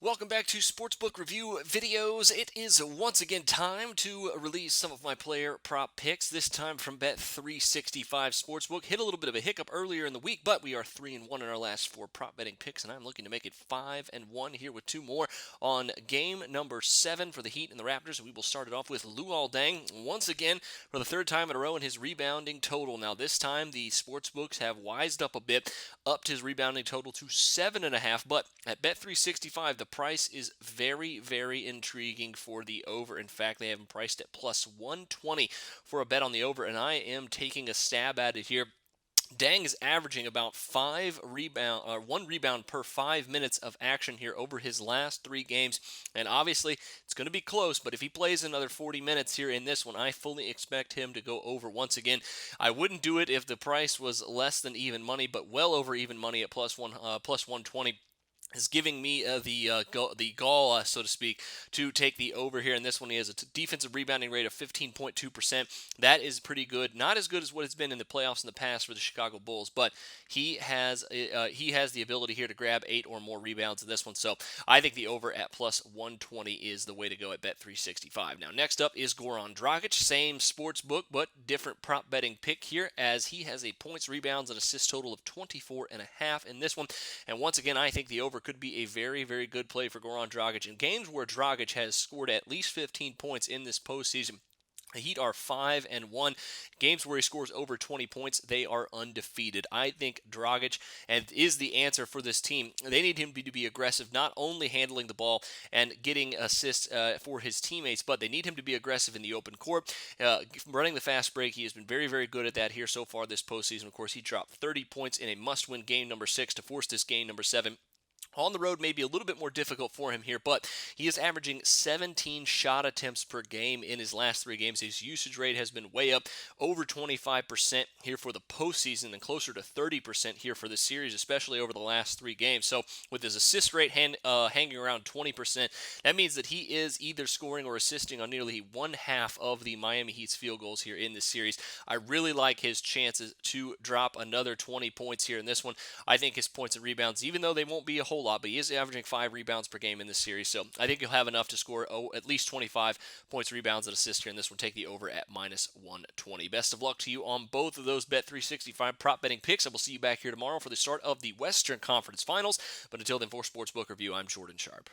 Welcome back to Sportsbook Review Videos. It is once again time to release some of my player prop picks, this time from Bet365 Sportsbook. Hit a little bit of a hiccup earlier in the week, but we are 3-1 in our last four prop betting picks, and I'm looking to make it 5-1 here with two more on game number 7 for the Heat and the Raptors. We will start it off with Luol Deng once again for the third time in a row in his rebounding total. Now, this time the sportsbooks have wised up a bit, upped his rebounding total to 7.5, but at Bet365, the price is very, very intriguing for the over. In fact, they have him priced at plus 120 for a bet on the over, and I am taking a stab at it here. Dang is averaging about one rebound per 5 minutes of action here over his last 3 games. And obviously, it's going to be close, but if he plays another 40 minutes here in this one, I fully expect him to go over once again. I wouldn't do it if the price was less than even money, but well over even money at plus 120 is giving me the gall, so to speak, to take the over here in this one. He has a defensive rebounding rate of 15.2%. That is pretty good. Not as good as what it's been in the playoffs in the past for the Chicago Bulls, but he has the ability here to grab 8 or more rebounds in this one. So I think the over at plus 120 is the way to go at Bet365. Now, next up is Goran Dragic. Same sports book, but different prop betting pick here, as he has a points, rebounds, and assists total of 24.5 in this one. And once again, I think the over could be a very, very good play for Goran Dragic. In games where Dragic has scored at least 15 points in this postseason, the Heat are 5-1. Games where he scores over 20 points, they are undefeated. I think Dragic is the answer for this team. They need him to be aggressive, not only handling the ball and getting assists for his teammates, but they need him to be aggressive in the open court, running the fast break. He has been very, very good at that here so far this postseason. Of course, he dropped 30 points in a must-win game number 6 to force this game number 7. On the road may be a little bit more difficult for him here, but he is averaging 17 shot attempts per game in his last 3 games. His usage rate has been way up, over 25% here for the postseason and closer to 30% here for the series, especially over the last 3 games. So with his assist rate hanging around 20%, that means that he is either scoring or assisting on nearly one half of the Miami Heat's field goals here in this series. I really like his chances to drop another 20 points here in this one. I think his points and rebounds, even though they won't be a whole lot, but he is averaging 5 rebounds per game in this series. So I think he'll have enough to score at least 25 points, rebounds, and assists here in this one. Take the over at minus 120. Best of luck to you on both of those Bet365 prop betting picks. I will see you back here tomorrow for the start of the Western Conference Finals. But until then, for Sportsbook Review, I'm Jordan Sharp.